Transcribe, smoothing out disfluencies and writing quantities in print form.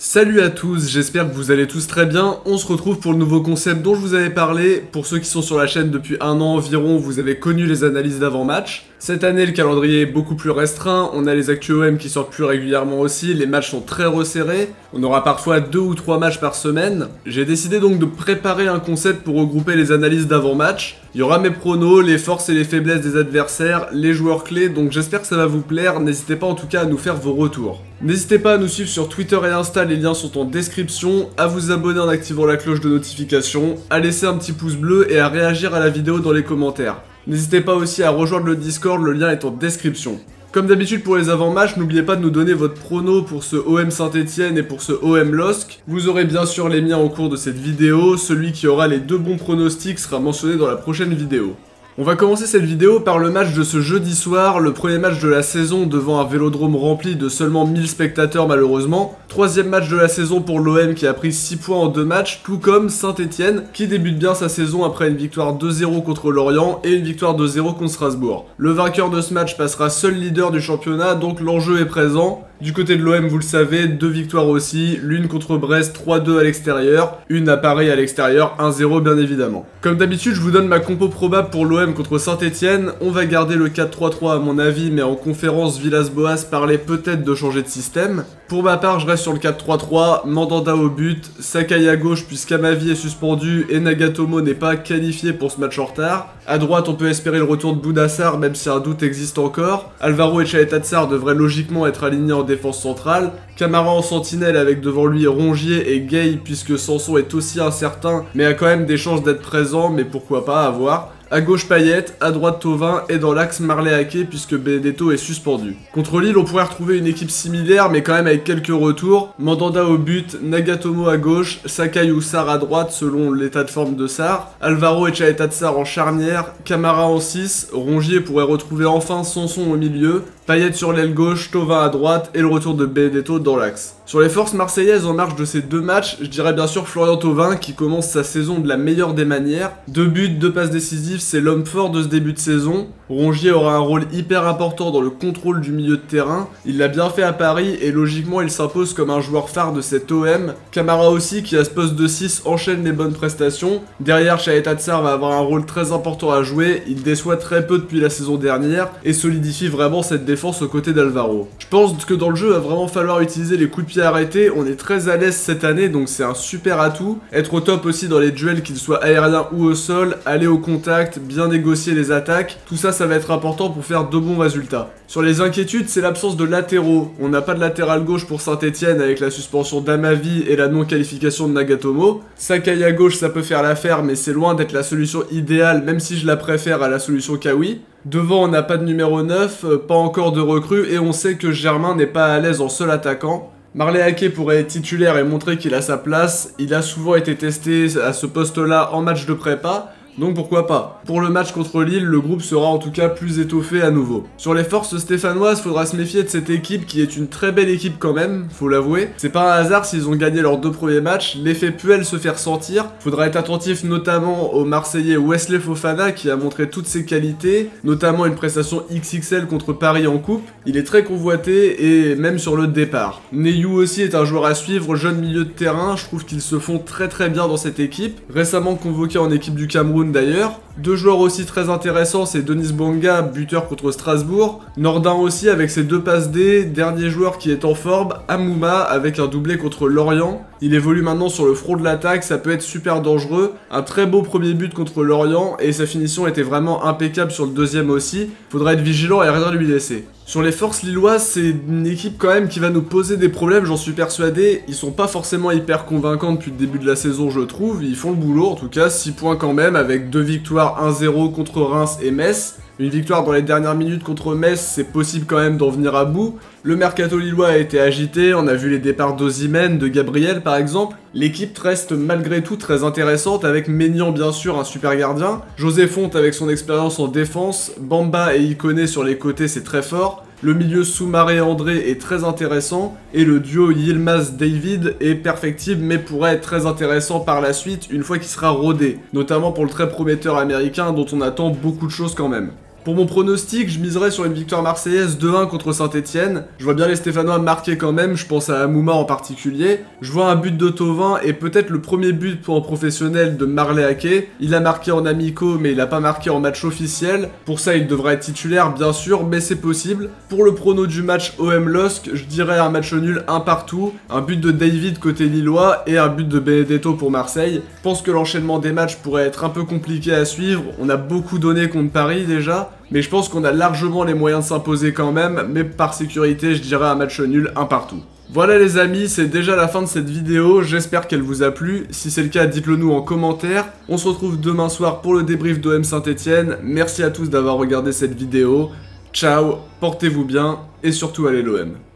Salut à tous, j'espère que vous allez tous très bien. On se retrouve pour le nouveau concept dont je vous avais parlé. Pour ceux qui sont sur la chaîne depuis un an environ, vous avez connu les analyses d'avant-match. Cette année, le calendrier est beaucoup plus restreint, on a les actus OM qui sortent plus régulièrement aussi, les matchs sont très resserrés, on aura parfois 2 ou 3 matchs par semaine. J'ai décidé donc de préparer un concept pour regrouper les analyses d'avant-match. Il y aura mes pronos, les forces et les faiblesses des adversaires, les joueurs clés, donc j'espère que ça va vous plaire, n'hésitez pas en tout cas à nous faire vos retours. N'hésitez pas à nous suivre sur Twitter et Insta, les liens sont en description, à vous abonner en activant la cloche de notification, à laisser un petit pouce bleu et à réagir à la vidéo dans les commentaires. N'hésitez pas aussi à rejoindre le Discord, le lien est en description. Comme d'habitude pour les avant-matchs, n'oubliez pas de nous donner votre prono pour ce OM Saint-Etienne et pour ce OM LOSC. Vous aurez bien sûr les miens au cours de cette vidéo, celui qui aura les 2 bons pronostics sera mentionné dans la prochaine vidéo. On va commencer cette vidéo par le match de ce jeudi soir, le premier match de la saison devant un vélodrome rempli de seulement 1000 spectateurs malheureusement. Troisième match de la saison pour l'OM qui a pris 6 points en 2 matchs, tout comme Saint-Etienne qui débute bien sa saison après une victoire 2-0 contre Lorient et une victoire 2-0 contre Strasbourg. Le vainqueur de ce match passera seul leader du championnat, donc l'enjeu est présent. Du côté de l'OM, vous le savez, 2 victoires aussi, l'une contre Brest 3-2 à l'extérieur, une à Paris à l'extérieur 1-0 bien évidemment. Comme d'habitude, je vous donne ma compo probable pour l'OM contre Saint-Etienne. On va garder le 4-3-3 à mon avis, mais en conférence, Villas-Boas parlait peut-être de changer de système. Pour ma part, je reste sur le 4-3-3, Mandanda au but, Sakai à gauche puisqu'Amavi est suspendu et Nagatomo n'est pas qualifié pour ce match en retard. À droite, on peut espérer le retour de Boudassar, même si un doute existe encore. Alvaro et Chaetatsar devraient logiquement être alignés en défense centrale. Camara en sentinelle avec devant lui Rongier et Gay puisque Sanson est aussi incertain, mais a quand même des chances d'être présent, mais pourquoi pas, à voir. À gauche Payet, à droite Thauvin et dans l'axe Marley Ake puisque Benedetto est suspendu. Contre Lille, on pourrait retrouver une équipe similaire mais quand même avec quelques retours. Mandanda au but, Nagatomo à gauche, Sakai ou Sarr à droite selon l'état de forme de Sarr, Alvaro et Chaetatsar en charnière, Camara en 6, Rongier pourrait retrouver enfin Sanson au milieu, Payet sur l'aile gauche, Thauvin à droite et le retour de Benedetto dans l'axe. Sur les forces marseillaises en marge de ces 2 matchs, je dirais bien sûr Florian Thauvin qui commence sa saison de la meilleure des manières. 2 buts, 2 passes décisives, c'est l'homme fort de ce début de saison. Rongier aura un rôle hyper important dans le contrôle du milieu de terrain. Il l'a bien fait à Paris et logiquement il s'impose comme un joueur phare de cet OM. Camara aussi qui à ce poste de 6 enchaîne les bonnes prestations. Derrière, Chaetatsar va avoir un rôle très important à jouer. Il déçoit très peu depuis la saison dernière et solidifie vraiment cette défense aux côtés d'Alvaro. Je pense que dans le jeu, il va vraiment falloir utiliser les coups de pied arrêtés. On est très à l'aise cette année donc c'est un super atout. Être au top aussi dans les duels qu'ils soient aériens ou au sol, aller au contact, bien négocier les attaques, tout ça va être important pour faire de bons résultats. Sur les inquiétudes, c'est l'absence de latéraux. On n'a pas de latéral gauche pour Saint-Etienne avec la suspension d'Amavi et la non-qualification de Nagatomo. Sakai à gauche, ça peut faire l'affaire, mais c'est loin d'être la solution idéale, même si je la préfère à la solution Kawi. Devant, on n'a pas de numéro 9, pas encore de recrue, et on sait que Germain n'est pas à l'aise en seul attaquant. Marley Ake pourrait être titulaire et montrer qu'il a sa place. Il a souvent été testé à ce poste-là en match de prépa. Donc pourquoi pas. Pour le match contre Lille, le groupe sera en tout cas plus étoffé à nouveau. Sur les forces stéphanoises, faudra se méfier de cette équipe qui est une très belle équipe quand même, faut l'avouer. C'est pas un hasard s'ils ont gagné leurs 2 premiers matchs, l'effet Puel se fait ressentir. Faudra être attentif notamment au Marseillais Wesley Fofana qui a montré toutes ses qualités, notamment une prestation XXL contre Paris en coupe. Il est très convoité et même sur le départ. Neyou aussi est un joueur à suivre, jeune milieu de terrain, je trouve qu'ils se font très bien dans cette équipe. Récemment convoqué en équipe du Cameroun d'ailleurs. 2 joueurs aussi très intéressants, c'est Denis Bouanga, buteur contre Strasbourg. Nordin aussi avec ses 2 passes D. Dernier joueur qui est en forme, Amouma avec un doublé contre Lorient. Il évolue maintenant sur le front de l'attaque, ça peut être super dangereux. Un très beau premier but contre Lorient et sa finition était vraiment impeccable sur le deuxième aussi. Faudra être vigilant et rien lui laisser. Sur les forces lilloises, c'est une équipe quand même qui va nous poser des problèmes, j'en suis persuadé. Ils sont pas forcément hyper convaincants depuis le début de la saison, je trouve. Ils font le boulot, en tout cas, 6 points quand même, avec 2 victoires 1-0 contre Reims et Metz. Une victoire dans les dernières minutes contre Metz, c'est possible quand même d'en venir à bout. Le mercato lillois a été agité, on a vu les départs d'Osimhen, de Gabriel par exemple. L'équipe reste malgré tout très intéressante avec Maignan bien sûr, un super gardien. José Fonte avec son expérience en défense, Bamba et Ikoné sur les côtés c'est très fort. Le milieu Soumaré André est très intéressant et le duo Yilmaz-David est perfectible mais pourrait être très intéressant par la suite une fois qu'il sera rodé, notamment pour le très prometteur américain dont on attend beaucoup de choses quand même. Pour mon pronostic, je miserais sur une victoire marseillaise 2-1 contre Saint-Etienne. Je vois bien les Stéphanois marquer quand même, je pense à Amouma en particulier. Je vois un but de Thauvin et peut-être le premier but pour un professionnel de Marley Ake. Il a marqué en amicaux mais il a pas marqué en match officiel. Pour ça il devrait être titulaire bien sûr, mais c'est possible. Pour le prono du match OM-LOSC, je dirais un match nul 1 partout, un but de David côté lillois et un but de Benedetto pour Marseille. Je pense que l'enchaînement des matchs pourrait être un peu compliqué à suivre, on a beaucoup donné contre Paris déjà. Mais je pense qu'on a largement les moyens de s'imposer quand même, mais par sécurité, je dirais un match nul, un partout. Voilà les amis, c'est déjà la fin de cette vidéo, j'espère qu'elle vous a plu. Si c'est le cas, dites-le nous en commentaire. On se retrouve demain soir pour le débrief d'OM Saint-Etienne. Merci à tous d'avoir regardé cette vidéo. Ciao, portez-vous bien et surtout allez l'OM.